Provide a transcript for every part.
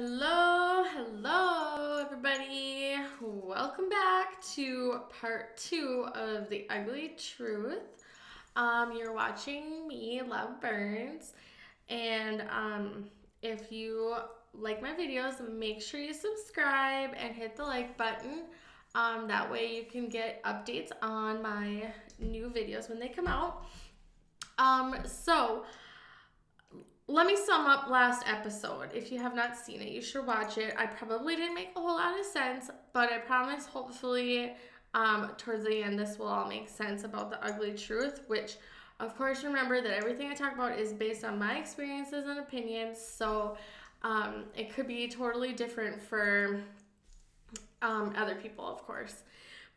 Hello, everybody. Welcome back to part 2 of The Ugly Truth. You're watching me, Love Burns, and if you like my videos, make sure you subscribe and hit the like button. That way you can get updates on my new videos when they come out. So let me sum up last episode. If you have not seen it, you should watch it. I probably didn't make a whole lot of sense, but I promise hopefully towards the end this will all make sense about the ugly truth, which of course remember that everything I talk about is based on my experiences and opinions, so it could be totally different for other people, of course.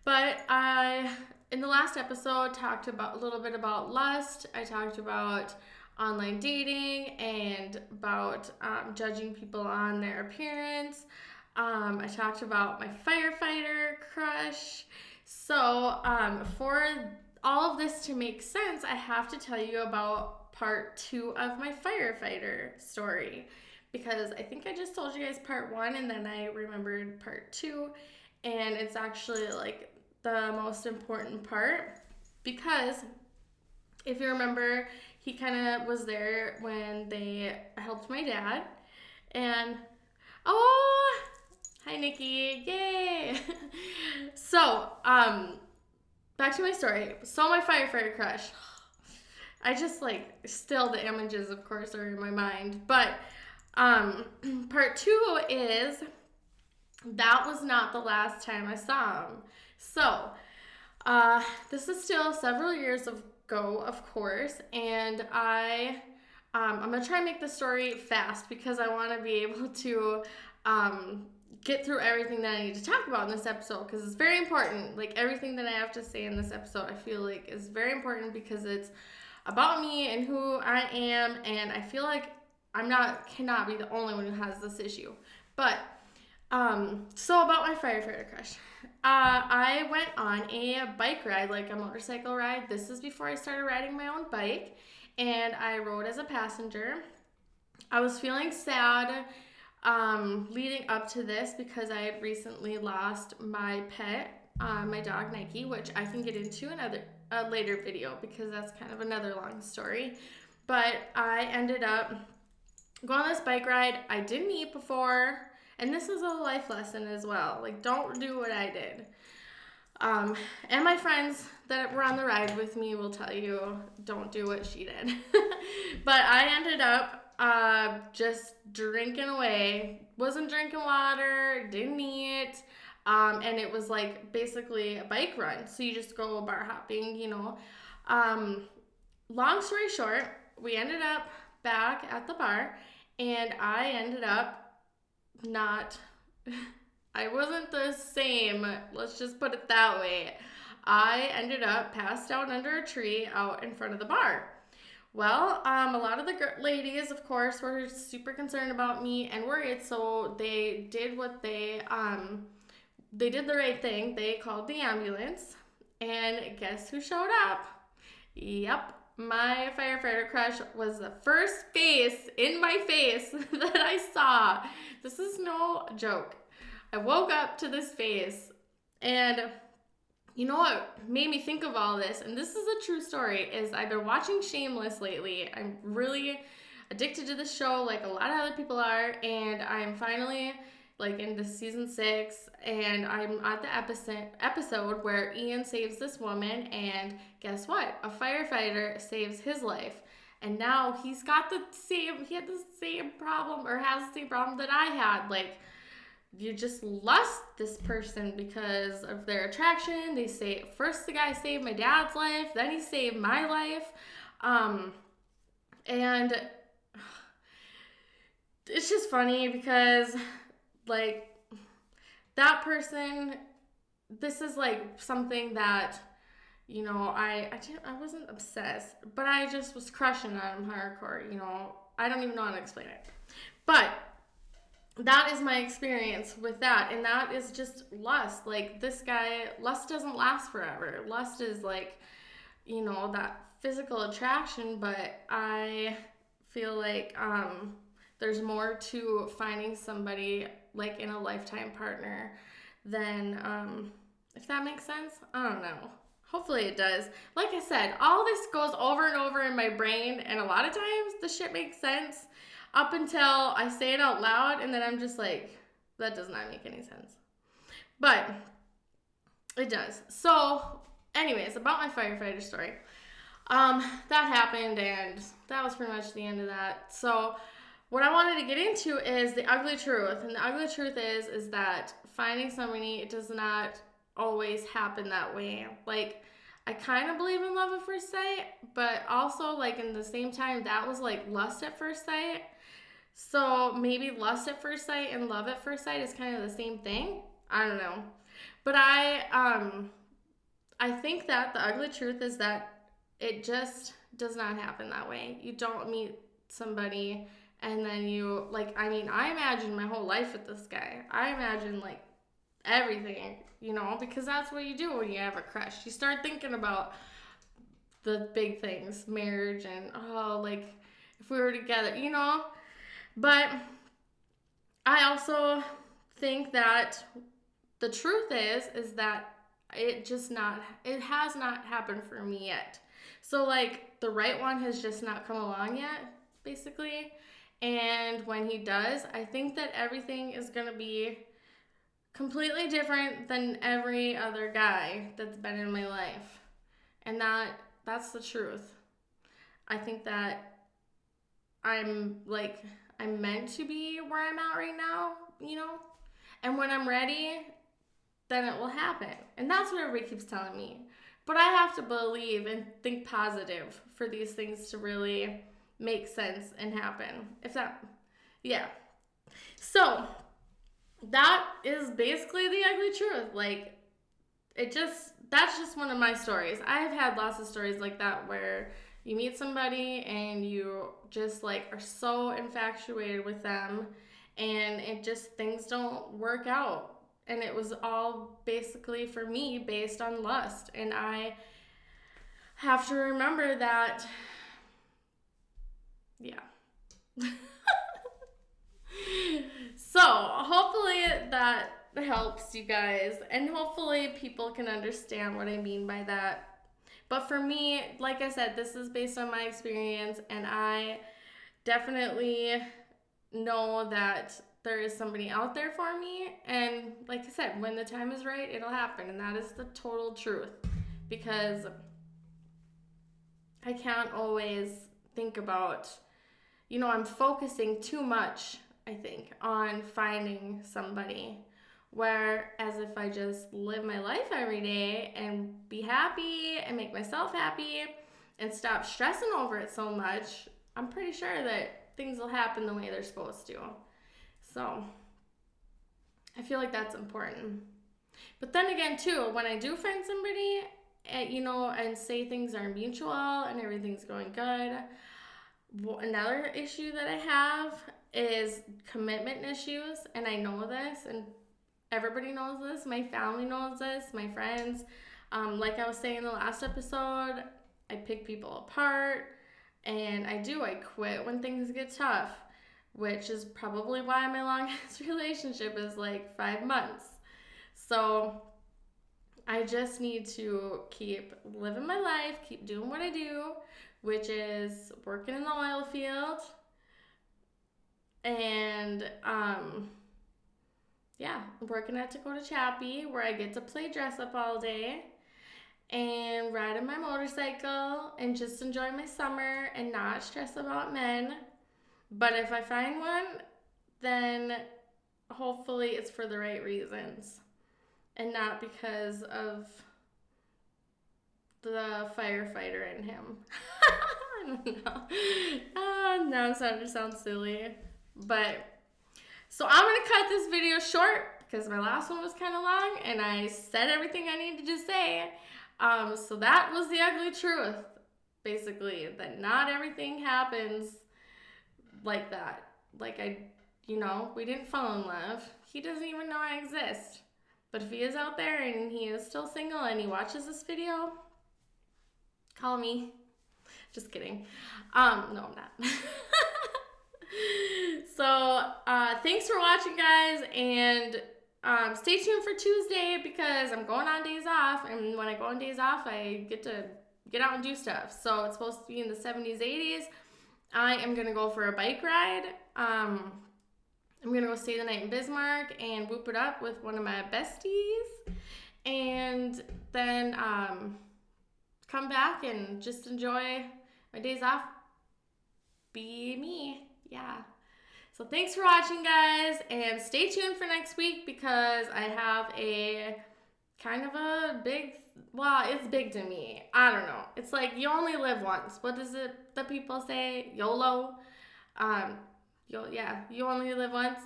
But I, in the last episode, talked about a little bit about lust. I talked about online dating and about judging people on their appearance. I talked about my firefighter crush. So for all of this to make sense, I have to tell you about part 2 of my firefighter story, because I think I just told you guys part 1 and then I remembered part 2, and it's actually like the most important part, because if you remember, he kind of was there when they helped my dad. And oh, hi Nikki, yay! So back to my story. So my firefighter crush, I just like still the images of course are in my mind, but part 2 is that was not the last time I saw him. So this is still several years ago, of course, and I'm gonna try and make the story fast because I want to be able to get through everything that I need to talk about in this episode, because it's very important. Like everything that I have to say in this episode, I feel like is very important because it's about me and who I am, and I feel like cannot be the only one who has this issue. But so about my firefighter crush. I went on a bike ride, like a motorcycle ride. This is before I started riding my own bike, and I rode as a passenger. I was feeling sad leading up to this because I had recently lost my pet, my dog Nike, which I can get into in a later video because that's kind of another long story. But I ended up going on this bike ride. I didn't eat before. And this is a life lesson as well. Like, don't do what I did. And my friends that were on the ride with me will tell you, don't do what she did. But I ended up just drinking away. Wasn't drinking water, didn't eat. And it was like basically a bike run. So you just go bar hopping, you know. Long story short, we ended up back at the bar. And I ended up I wasn't the same, let's just put it that way. I ended up passed out under a tree out in front of the bar. Well, a lot of the ladies, of course, were super concerned about me and worried, so they did they did the right thing. They called the ambulance, and guess who showed up? Yep. My firefighter crush was the first face in my face that I saw. This is no joke. I woke up to this face, and you know what made me think of all this, and this is a true story, is I've been watching Shameless lately. I'm really addicted to this show like a lot of other people are, and I'm finally like into season 6, and I'm at the episode where Ian saves this woman, and guess what? A firefighter saves his life. And now he had the same problem, or has the same problem that I had. Like, you just lust this person because of their attraction. They say, first the guy saved my dad's life, then he saved my life. And it's just funny because like that person, this is like something that, you know, I wasn't obsessed, but I just was crushing on him hardcore, you know. I don't even know how to explain it. But that is my experience with that, and that is just lust. Like, this guy, lust doesn't last forever. Lust is like, you know, that physical attraction, but I feel like there's more to finding somebody like in a lifetime partner than, if that makes sense. I don't know. Hopefully it does. Like I said, all this goes over and over in my brain, and a lot of times the shit makes sense up until I say it out loud, and then I'm just like, that does not make any sense. But it does. So, anyways, about my firefighter story. That happened, and that was pretty much the end of that. So, what I wanted to get into is the ugly truth. And the ugly truth is that finding somebody, it does not always happen that way. Like, I kind of believe in love at first sight, but also, like, in the same time, that was like lust at first sight. So maybe lust at first sight and love at first sight is kind of the same thing. I don't know. But I think that the ugly truth is that it just does not happen that way. You don't meet somebody and then you, like, I mean, I imagine my whole life with this guy. I imagine, like, everything, you know, because that's what you do when you have a crush. You start thinking about the big things, marriage and, oh, like, if we were together, you know. But I also think that the truth is that it has not happened for me yet. So, like, the right one has just not come along yet, basically. And when he does, I think that everything is going to be completely different than every other guy that's been in my life. And that's the truth. I think that I'm meant to be where I'm at right now, you know? And when I'm ready, then it will happen. And that's what everybody keeps telling me. But I have to believe and think positive for these things to really make sense and happen. Yeah. So, that is basically the ugly truth. Like, that's just one of my stories. I've had lots of stories like that where you meet somebody and you just, like, are so infatuated with them and it just, things don't work out. And it was all basically, for me, based on lust. And I have to remember that, yeah. So, hopefully that helps you guys. And hopefully people can understand what I mean by that. But for me, like I said, this is based on my experience. And I definitely know that there is somebody out there for me. And like I said, when the time is right, it'll happen. And that is the total truth. Because I can't always think about, you know, I'm focusing too much, I think, on finding somebody. Whereas if I just live my life every day and be happy and make myself happy and stop stressing over it so much, I'm pretty sure that things will happen the way they're supposed to. So, I feel like that's important. But then again, too, when I do find somebody, you know, and say things are mutual and everything's going good, another issue that I have is commitment issues, and I know this, and everybody knows this. My family knows this, my friends. Like I was saying in the last episode, I pick people apart, and I quit when things get tough, which is probably why my longest relationship is like 5 months. So I just need to keep living my life, keep doing what I do, which is working in the oil field. And, working at Dakota Chappie, where I get to play dress up all day and ride on my motorcycle and just enjoy my summer and not stress about men. But if I find one, then hopefully it's for the right reasons and not because of the firefighter in him. I don't know. Now I'm starting to sound silly. But, so I'm going to cut this video short because my last one was kind of long and I said everything I needed to say. So that was the ugly truth, basically, that not everything happens like that. Like we didn't fall in love. He doesn't even know I exist. But if he is out there and he is still single and he watches this video, call me. Just kidding. No, I'm not. thanks for watching, guys, and stay tuned for Tuesday because I'm going on days off, and when I go on days off, I get to get out and do stuff. So it's supposed to be in the 70s, 80s. I am going to go for a bike ride. I'm going to go stay the night in Bismarck and whoop it up with one of my besties. And then come back and just enjoy my days off. Be me. Yeah. So thanks for watching, guys. And stay tuned for next week because I have a kind of a big, well, it's big to me. I don't know. It's like you only live once. What is it that people say? YOLO. You only live once.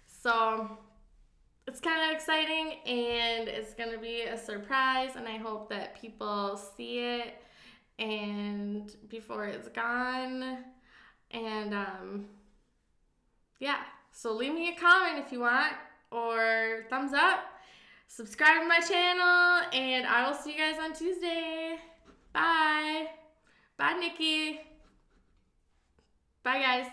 So it's kind of exciting and it's going to be a surprise, and I hope that people see it and before it's gone. And so leave me a comment if you want, or thumbs up. Subscribe to my channel, and I will see you guys on Tuesday. Bye. Bye, Nikki. Bye, guys.